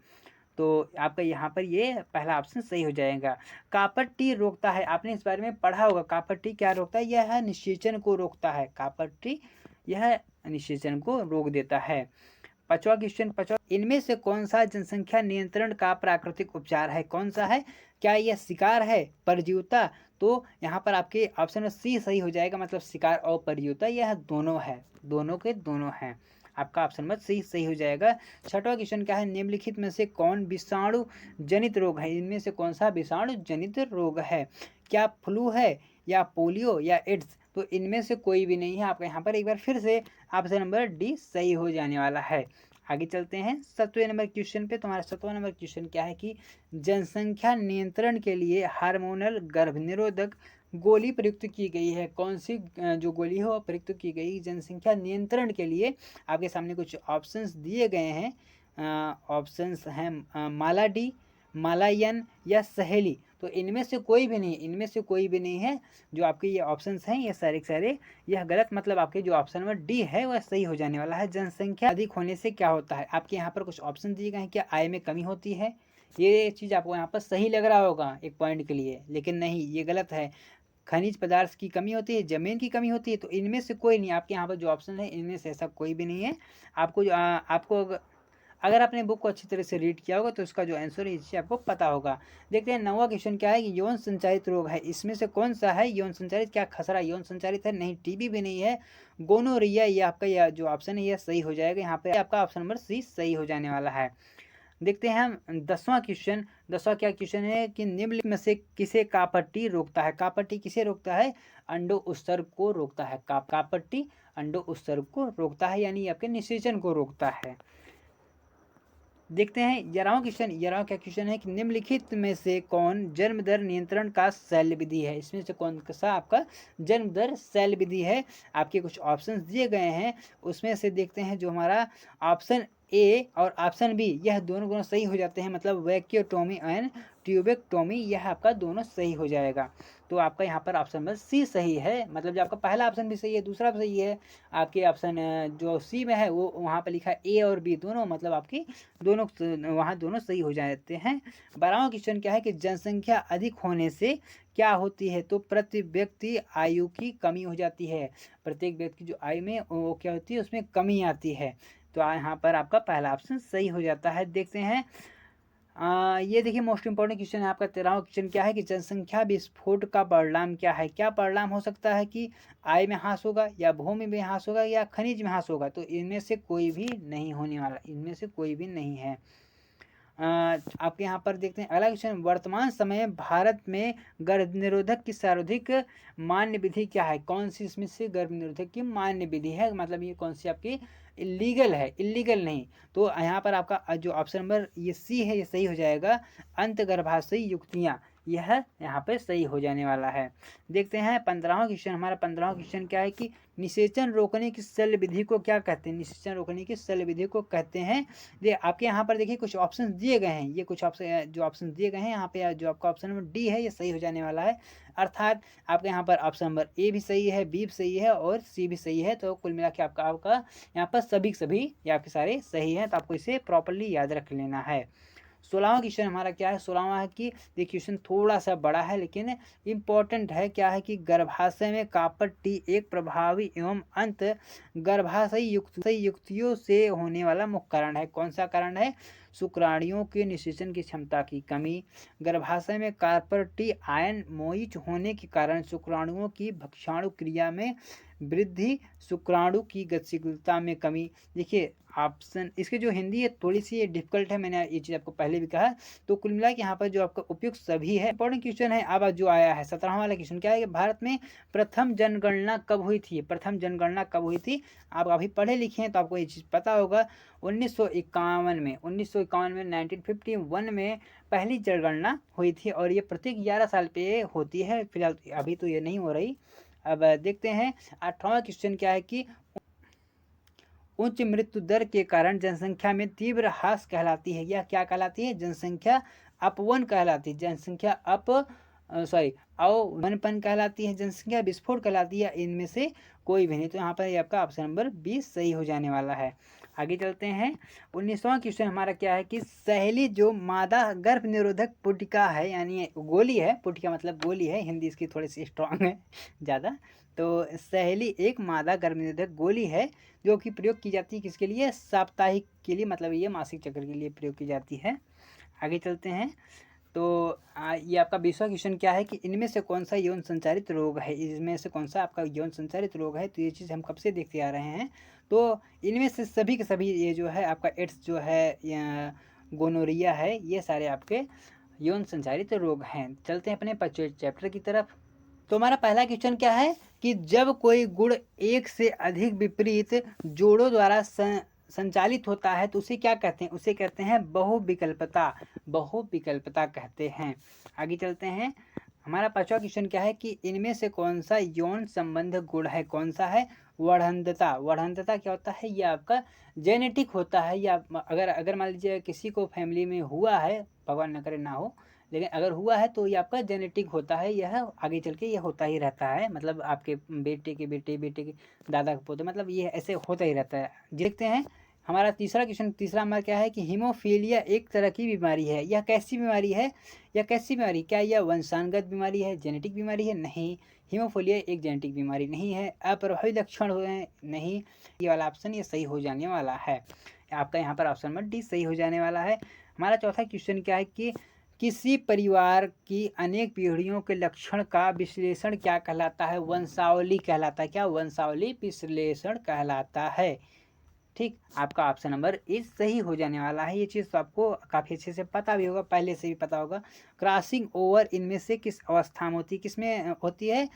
[SPEAKER 1] तो आपका यहाँ पर ये पहला ऑप्शन सही हो जाएगा। कापर टी रोकता है, आपने इस बारे में पढ़ा होगा। कापर टी क्या रोकता है? यह निषेचन को रोकता है। कापर टी यह निषेचन को रोक देता है। 5वां क्वेश्चन। इनमें से कौन सा जनसंख्या नियंत्रण का प्राकृतिक उपचार है? कौन सा है? क्या यह शिकार है, परजीवता? तो यहाँ पर आपके ऑप्शन सी सही हो जाएगा, मतलब शिकार और परजीवता यह दोनों है, दोनों के दोनों हैं। आपका ऑप्शन नंबर सी सही हो जाएगा। 6वां क्वेश्चन क्या है? निम्नलिखित में से कौन विषाणु जनित रोग है? इनमें से कौन सा विषाणु जनित रोग है? क्या फ्लू है या पोलियो या एड्स? तो इनमें से कोई भी नहीं है। आपका यहाँ पर एक बार फिर से ऑप्शन नंबर डी सही हो जाने वाला है। आगे चलते हैं 7वें नंबर क्वेश्चन पे। तुम्हारा 7वां नंबर क्वेश्चन क्या है कि जनसंख्या नियंत्रण के लिए हार्मोनल गर्भनिरोधक गोली प्रयुक्त की गई है? कौन सी जो गोली है वो प्रयुक्त की गई जनसंख्या नियंत्रण के लिए? आपके सामने कुछ ऑप्शंस दिए गए हैं। ऑप्शंस हैं मालाडी, मालायन या सहेली। तो इनमें से कोई भी नहीं, इनमें से कोई भी नहीं है। जो आपके ये ऑप्शंस हैं ये सारे के सारे यह गलत, मतलब आपके जो ऑप्शन नंबर डी है वह सही हो जाने वाला है। जनसंख्या अधिक होने से क्या होता है? आपके यहाँ पर कुछ ऑप्शन दिए गए हैं। क्या आय में कमी होती है? ये चीज़ आपको यहाँ पर सही लग रहा होगा एक पॉइंट के लिए, लेकिन नहीं, ये गलत है। खनिज पदार्थ की कमी होती है, जमीन की कमी होती है। तो इनमें से कोई नहीं, आपके यहाँ पर जो ऑप्शन है इनमें से ऐसा कोई भी नहीं है। आपको अगर आपने बुक को अच्छी तरह से रीड किया होगा तो इसका जो आंसर है इससे आपको पता होगा। देखते हैं 9वां क्वेश्चन क्या है कि यौन संचारित रोग है, इसमें से कौन सा है यौन संचारित? क्या खसरा यौन संचारित है? नहीं, टीबी भी नहीं है। गोनोरिया, ये आपका यह जो ऑप्शन है यह सही हो जाएगा। यहाँ पे आपका ऑप्शन नंबर सी सही हो जाने वाला है। देखते हैं हम 10वां क्वेश्चन। 10वां क्या क्वेश्चन है कि निम्नलिखित में से किसे कापट्टी रोकता है? कापट्टी किसे रोकता है? अंडो उत्सर्ग को रोकता है। कापट्टी अंडो उत्सर्ग को रोकता है, यानी आपके निषेचन को रोकता है। देखते हैं 11वां क्वेश्चन। 11वां क्या क्वेश्चन है कि निम्नलिखित में से कौन जन्म दर नियंत्रण का शैल विधि है। इसमें से कौन सा आपका जन्म दर शैल विधि है। आपके कुछ ऑप्शंस दिए गए हैं, उसमें से देखते हैं जो हमारा ऑप्शन ए और ऑप्शन बी, यह दोनों सही हो जाते हैं, मतलब वैक्यूटोमी एंड ट्यूबेक्टोमी, यह आपका दोनों सही हो जाएगा। तो आपका यहाँ पर ऑप्शन नंबर सी सही है, मतलब जो आपका पहला ऑप्शन भी सही है, दूसरा भी सही है। आपके ऑप्शन जो सी में है वो वहाँ पर लिखा है ए और बी दोनों, मतलब आपकी दोनों वहाँ दोनों सही हो जाते हैं। 12वां क्वेश्चन क्या है कि जनसंख्या अधिक होने से क्या होती है। तो प्रति व्यक्ति आयु की कमी हो जाती है, प्रत्येक व्यक्ति की जो आयु में वो क्या होती है, उसमें कमी आती है। तो यहाँ पर आपका पहला ऑप्शन सही हो जाता है। देखते हैं ये देखिए मोस्ट इंपॉर्टेंट क्वेश्चन है आपका 13वां क्वेश्चन क्या है कि जनसंख्या विस्फोट का परिणाम क्या है। क्या परिणाम हो सकता है कि आय में ह्रास होगा, या भूमि में ह्रास होगा, या खनिज में ह्रास होगा। तो इनमें से कोई भी नहीं होने वाला, इनमें से कोई भी नहीं है। आपके यहाँ पर देखते हैं अगला क्वेश्चन, वर्तमान समय भारत में गर्भ निरोधक की सर्वाधिक मान्य विधि क्या है। कौन सी इसमें से गर्भ निरोधक की मान्य विधि है, मतलब ये कौन सी आपकी इलीगल है, इलीगल नहीं। तो यहाँ पर आपका जो ऑप्शन नंबर ये सी है, ये सही हो जाएगा। अंत गर्भाशयी युक्तियाँ, यह यहाँ पे सही हो जाने वाला है। देखते हैं 15वां क्वेश्चन। हमारा 15वां क्वेश्चन क्या है कि निषेचन रोकने की शल्य विधि को क्या कहते हैं। निषेचन रोकने की शल्य विधि को कहते हैं, ये आपके यहाँ पर देखिए कुछ ऑप्शन दिए गए हैं, ये कुछ ऑप्शन जो ऑप्शन दिए गए हैं यहाँ पे, जो आपका ऑप्शन नंबर डी है ये सही हो जाने वाला है। अर्थात आपके यहाँ पर ऑप्शन नंबर ए भी सही है, बी भी सही है और सी भी सही है। तो कुल मिला के आपका यहाँ पर सभी ये आपके सारे सही हैं, तो आपको इसे प्रॉपरली याद रख लेना है। 16वां क्वेश्चन हमारा क्या है। 16वां है कि ये क्वेश्चन थोड़ा सा बड़ा है लेकिन इम्पोर्टेंट है। क्या है कि गर्भाशय में कॉपर टी एक प्रभावी एवं अंत गर्भाशयी युक्तियों से होने वाला मुख्य कारण है। कौन सा कारण है। शुक्राणुओं के निषेचन की क्षमता की कमी, गर्भाशय में कॉपर टी आयन मोइच होने के कारण शुक्राणुओं की भक्षाणु क्रिया में वृद्धि, शुक्राणु की गतिशीलता में कमी। देखिए ऑप्शन इसके जो हिंदी है थोड़ी सी डिफिकल्ट है, मैंने ये चीज़ आपको पहले भी कहा। तो कुल मिला के यहाँ पर जो आपका उपयुक्त सभी है। इंपॉर्टेंट क्वेश्चन है अब जो आया है 17वां वाला क्वेश्चन क्या है कि भारत में प्रथम जनगणना कब हुई थी। प्रथम जनगणना कब हुई थी। आप अभी पढ़े लिखे हैं तो आपको ये चीज़ पता होगा। 1951 में 1951 में पहली जनगणना हुई थी, और ये प्रत्येक 11 साल पे होती है। फिलहाल अभी तो ये नहीं हो रही। अब देखते हैं 18वां क्वेश्चन क्या है कि उच्च मृत्यु दर के कारण जनसंख्या में तीव्र ह्रास कहलाती है। यह क्या कहलाती है। जनसंख्या अपवन कहलाती है, जनसंख्या अवनपन कहलाती है, जनसंख्या विस्फोट कहलाती है। इनमें से कोई भी नहीं। तो यहाँ पर आपका ऑप्शन नंबर 20 सही हो जाने वाला है। आगे चलते हैं 19वां क्वेश्चन हमारा क्या है कि सहेली जो मादा गर्भ निरोधक पुटिका है, यानी गोली है, पुटिका मतलब गोली है, हिंदी इसकी थोड़ी सी स्ट्रांग है ज़्यादा। तो सहेली एक मादा गर्भ निरोधक गोली है जो कि प्रयोग की जाती है किसके लिए। साप्ताहिक के लिए, मतलब ये मासिक चक्र के लिए प्रयोग की जाती है। आगे चलते हैं। तो ये आपका 20वां क्वेश्चन क्या है कि इनमें से कौन सा यौन संचारित रोग है। इसमें से कौन सा आपका यौन संचारित रोग है। तो ये चीज़ हम कब से देखते आ रहे हैं। तो इनमें से सभी के सभी ये जो है आपका एड्स जो है या गोनोरिया है, ये सारे आपके यौन संचारित रोग हैं। चलते हैं अपने 25वें चैप्टर की तरफ। तो हमारा पहला क्वेश्चन क्या है कि जब कोई गुण एक से अधिक विपरीत जोड़ों द्वारा संचालित होता है तो उसे क्या कहते हैं। उसे कहते हैं बहुविकल्पता, बहुविकल्पता कहते हैं। आगे चलते हैं। हमारा 5वां क्वेश्चन क्या है कि इनमें से कौन सा यौन संबंध गुण है। कौन सा है। वर्धनता। वर्धनता क्या होता है। यह आपका जेनेटिक होता है, या अगर मान लीजिए किसी को फैमिली में हुआ है, भगवान न करे ना हो, लेकिन अगर हुआ है तो ये आपका जेनेटिक होता है। यह आगे चल के ये होता ही रहता है, मतलब आपके बेटे के बेटे, बेटे के दादा के पोते, मतलब ये ऐसे होता ही रहता है। देखते हैं हमारा तीसरा क्वेश्चन। तीसरा हमारा क्या है कि हीमोफीलिया एक तरह की बीमारी है। यह कैसी बीमारी है। यह कैसी बीमारी, क्या यह वंशानुगत बीमारी है, जेनेटिक बीमारी है। नहीं, हीमोफीलिया एक जेनेटिक बीमारी नहीं है। अप्रभावी लक्षण हुए हैं। नहीं, ये वाला ऑप्शन ये सही हो जाने वाला है। आपका यहाँ पर ऑप्शन नंबर डी सही हो जाने वाला है। हमारा चौथा क्वेश्चन क्या है कि किसी परिवार की अनेक पीढ़ियों के लक्षण का विश्लेषण क्या कहलाता है। वंशावली कहलाता है। क्या। वंशावली विश्लेषण कहलाता है। ठीक, आपका ऑप्शन नंबर इज सही हो जाने वाला है। ये चीज़ तो आपको काफ़ी अच्छे से पता भी होगा, पहले से भी पता होगा। क्रॉसिंग ओवर इनमें से किस अवस्था में होती है। किस में होती है।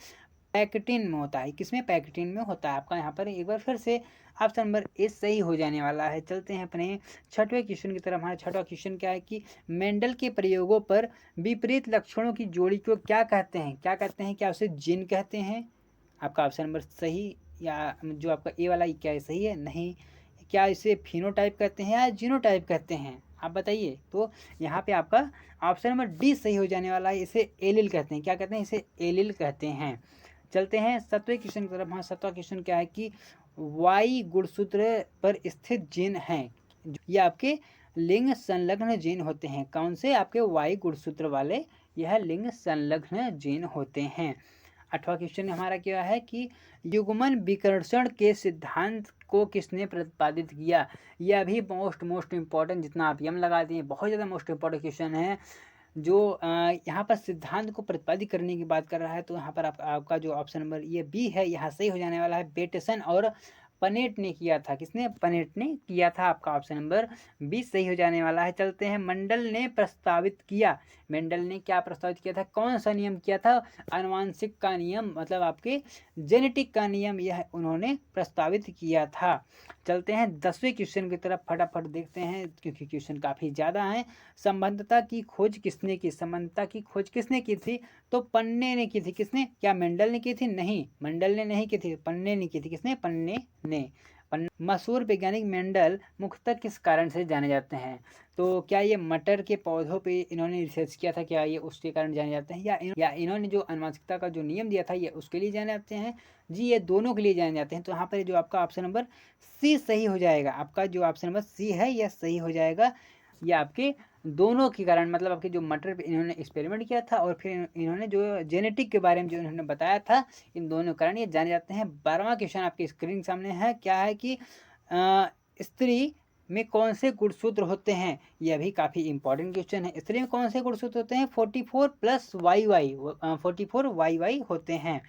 [SPEAKER 1] पैकेटिन में होता है। किसमें? पैकेटिन में होता है। आपका यहाँ पर एक बार फिर से ऑप्शन नंबर ए सही हो जाने वाला है। चलते हैं अपने छठवें क्वेश्चन की तरफ। हमारा छठवां क्वेश्चन क्या है कि मेंडल के प्रयोगों पर विपरीत लक्षणों की जोड़ी को क्या कहते हैं? क्या कहते हैं? क्या उसे जीन कहते हैं? आपका ऑप्शन नंबर सही या जो आपका ए वाला, क्या है सही है? नहीं। क्या इसे फिनोटाइप कहते हैं या जीनोटाइप कहते हैं? आप बताइए। तो यहाँ पे आपका ऑप्शन नंबर डी सही हो जाने वाला है। इसे एलिल कहते हैं। क्या कहते हैं? इसे एलिल कहते हैं। चलते हैं सातवें क्वेश्चन की तरफ। हाँ, सातवां क्वेश्चन क्या है कि वाई गुणसूत्र पर स्थित जीन हैं, ये आपके लिंग संलग्न जीन होते हैं। कौन से? आपके वाई गुणसूत्र वाले यह लिंग संलग्न जीन होते हैं। आठवां क्वेश्चन हमारा क्या है कि युग्मन विकर्षण के सिद्धांत को किसने प्रतिपादित किया? यह भी मोस्ट इम्पॉर्टेंट, जितना आप यम लगा दिए बहुत ज़्यादा मोस्ट इम्पॉर्टेंट क्वेश्चन है। जो यहाँ पर सिद्धांत को प्रतिपादित करने की बात कर रहा है, तो यहाँ पर आपका जो ऑप्शन नंबर ये बी है यहाँ सही हो जाने वाला है। बेटसन और पनेट ने किया था। किसने? पनेट ने किया था। आपका ऑप्शन नंबर बी सही हो जाने वाला है। चलते हैं, मंडल ने प्रस्तावित किया। मेंडल ने क्या प्रस्तावित किया था? कौन सा नियम किया था? आनुवांशिक का नियम, मतलब आपके जेनेटिक का नियम, यह उन्होंने प्रस्तावित किया था। चलते हैं 10वें क्वेश्चन की तरफ, फटाफट देखते हैं क्योंकि क्वेश्चन काफ़ी ज़्यादा हैं। संबंधता की खोज किसने की? संबंधता की खोज किसने की थी? तो पन्ने ने की थी। किसने? क्या मेंडल ने की थी? नहीं, मेंडल ने नहीं की थी, पन्ने ने की थी। किसने? पन्ने ने। मशहूर वैज्ञानिक मेंडल मुख्यतः किस कारण से जाने जाते हैं? तो क्या ये मटर के पौधों पे इन्होंने रिसर्च किया था? क्या ये उसके कारण जाने जाते हैं, या इन्होंने जो आनुवंशिकता का जो नियम दिया था ये उसके लिए जाने जाते हैं? जी, ये दोनों के लिए जाने जाते हैं। तो यहाँ पर जो आपका ऑप्शन नंबर सी सही हो जाएगा। आपका जो ऑप्शन नंबर सी है यह सही हो जाएगा। ये आपके दोनों के कारण, मतलब आपके जो मटर पे इन्होंने एक्सपेरिमेंट किया था और फिर इन्होंने जो जेनेटिक के बारे में जो इन्होंने बताया था, इन दोनों कारण ये जाने जाते हैं। 12वां क्वेश्चन आपके स्क्रीन सामने है। क्या है कि स्त्री में कौन से गुणसूत्र होते हैं? यह भी काफ़ी इंपॉर्टेंट क्वेश्चन है। स्त्री में कौन से गुणसूत्र होते हैं? 44+YY होते हैं।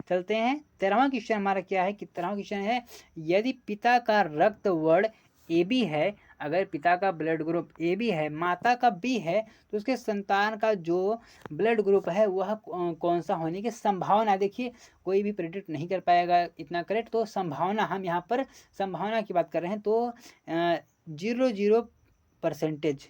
[SPEAKER 1] चलते हैं 13वां क्वेश्चन हमारा क्या है कि 13वां क्वेश्चन है, यदि पिता का रक्त वर्ण AB है, अगर पिता का ब्लड ग्रुप AB है, माता का B है, तो उसके संतान का जो ब्लड ग्रुप है वह कौन सा होने की संभावना? देखिए, कोई भी प्रेडिक्ट नहीं कर पाएगा इतना करेक्ट। तो संभावना, हम यहाँ पर संभावना की बात कर रहे हैं, तो 0%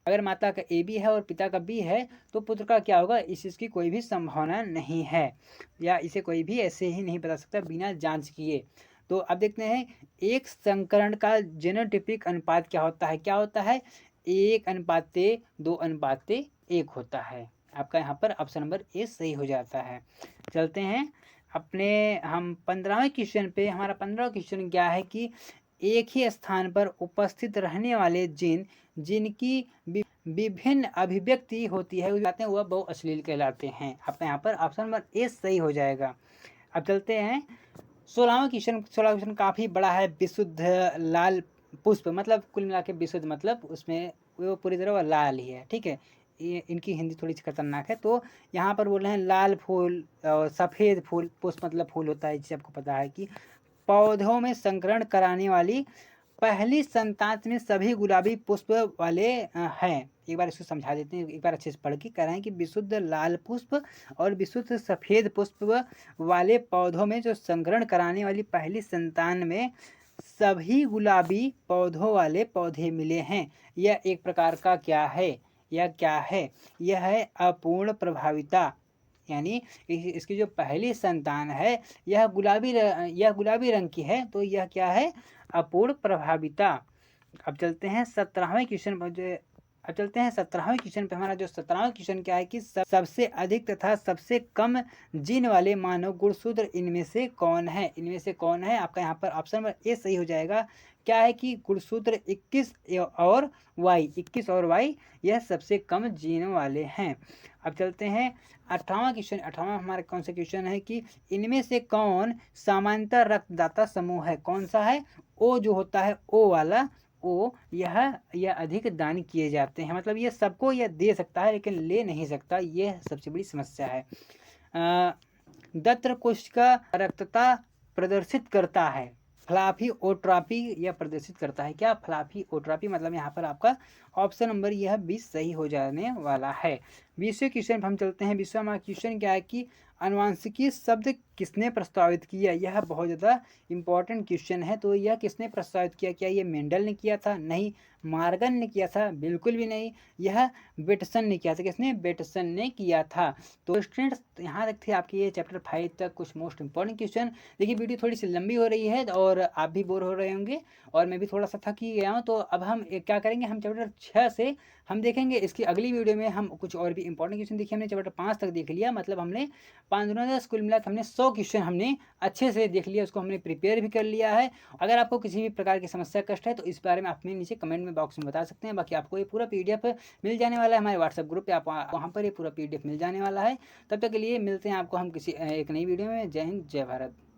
[SPEAKER 1] अगर माता का AB है और पिता का B है तो पुत्र का क्या होगा? इस चीज़ की कोई भी संभावना नहीं है, या इसे कोई भी ऐसे ही नहीं बता सकता बिना जांच किए। तो अब देखते हैं, एक संकरण का जेनोटाइपिक अनुपात क्या होता है? क्या होता है? 1:2:1 होता है। आपका यहाँ पर ऑप्शन नंबर ए सही हो जाता है। चलते हैं अपने हम 15वें क्वेश्चन पे। हमारा 15वां क्वेश्चन क्या है कि एक ही स्थान पर उपस्थित रहने वाले जीन जिनकी विभिन्न अभिव्यक्ति होती है वह बहु अश्लील कहलाते हैं। आपका यहाँ पर ऑप्शन नंबर ए सही हो जाएगा। अब चलते हैं 16वां क्वेश्चन। 16वां क्वेश्चन काफ़ी बड़ा है। विशुद्ध लाल पुष्प, मतलब कुल मिला के विशुद्ध मतलब उसमें वो पूरी तरह वह लाल ही है, ठीक है। ये इनकी हिंदी थोड़ी सी खतरनाक है। तो यहाँ पर बोल रहे हैं लाल फूल और सफ़ेद फूल, पुष्प मतलब फूल होता है, जिसे आपको पता है कि पौधों में संकरण कराने वाली पहली संतान में सभी गुलाबी पुष्प वाले हैं। एक बार इसको समझा देते हैं, एक बार अच्छे से पढ़ के। कह रहे हैं कि विशुद्ध लाल पुष्प और विशुद्ध सफ़ेद पुष्प वाले पौधों में जो संकरण कराने वाली पहली संतान में सभी गुलाबी पौधों वाले पौधे मिले हैं। यह एक प्रकार का क्या है? यह क्या है? यह है अपूर्ण प्रभाविता, यानी इसकी जो पहली संतान है यह गुलाबी रंग की है, तो यह क्या है? अपूर्ण प्रभाविता। अब चलते हैं 17वें क्वेश्चन पर। अब चलते हैं 17वें क्वेश्चन पे। हमारा जो 17वां क्वेश्चन क्या है कि सबसे अधिक तथा सबसे कम जीन वाले मानव गुणसूत्र इनमें से कौन है? इनमें से कौन है? आपका यहाँ पर ऑप्शन नंबर ए सही हो जाएगा। क्या है कि गुणसूत्र 21 और Y यह सबसे कम जीन वाले हैं। अब चलते हैं 18वां क्वेश्चन। 18वां हमारा कौन सा क्वेश्चन है कि इनमें से कौन सामान्यतः रक्तदाता समूह है? कौन सा है? ओ जो होता है, ओ वाला, ओ यह अधिक दान किए जाते हैं। मतलब ये सबको यह दे सकता है लेकिन ले नहीं सकता, यह सबसे बड़ी समस्या है। दत्र कोशिका रक्तता प्रदर्शित करता है। फ्लाफी ओट्रापी यह प्रदर्शित करता है। क्या? फ्लाफी ओट्रापी, मतलब यहाँ पर आपका ऑप्शन नंबर यह 20 सही हो जाने वाला है। 20वें क्वेश्चन पर हम चलते हैं। 20वां क्वेश्चन क्या है कि आनुवंशिकी शब्द किसने प्रस्तावित किया? यह बहुत ज़्यादा इम्पोर्टेंट क्वेश्चन है। तो यह किसने प्रस्तावित किया? क्या ये मेंडल ने किया था? नहीं। मार्गन ने किया था? बिल्कुल भी नहीं। यह बेटसन ने किया था। किसने? बेटसन ने किया था। तो स्टूडेंट्स यहाँ तक थे आपके ये चैप्टर 5 तक कुछ मोस्ट इंपॉर्टेंट क्वेश्चन। देखिए वीडियो थोड़ी सी लंबी हो रही है और आप भी बोर हो रहे होंगे और मैं भी थोड़ा सा थक ही गया हूँ। तो अब हम क्या करेंगे, हम चैप्टर 6 से हम देखेंगे इसकी अगली वीडियो में हम कुछ और भी इंपॉर्टेंट क्वेश्चन। देखिए हमने चैप्टर 5 तक देख लिया, मतलब हमने 5 दिनों का स्कूल मिला, हमने 100 क्वेश्चन हमने अच्छे से देख लिया, उसको हमने प्रिपेयर भी कर लिया है। अगर आपको किसी भी प्रकार की समस्या कष्ट है तो इस बारे में आप हमें नीचे कमेंट में बॉक्स में बता सकते हैं। बाकी आपको ये पूरा पीडीएफ मिल जाने वाला है हमारे व्हाट्सएप ग्रुप पे, आप वहाँ पर ये पूरा पीडीएफ मिल जाने वाला है। तब तक के लिए मिलते हैं आपको हम किसी एक नई वीडियो में। जय हिंद, जय भारत।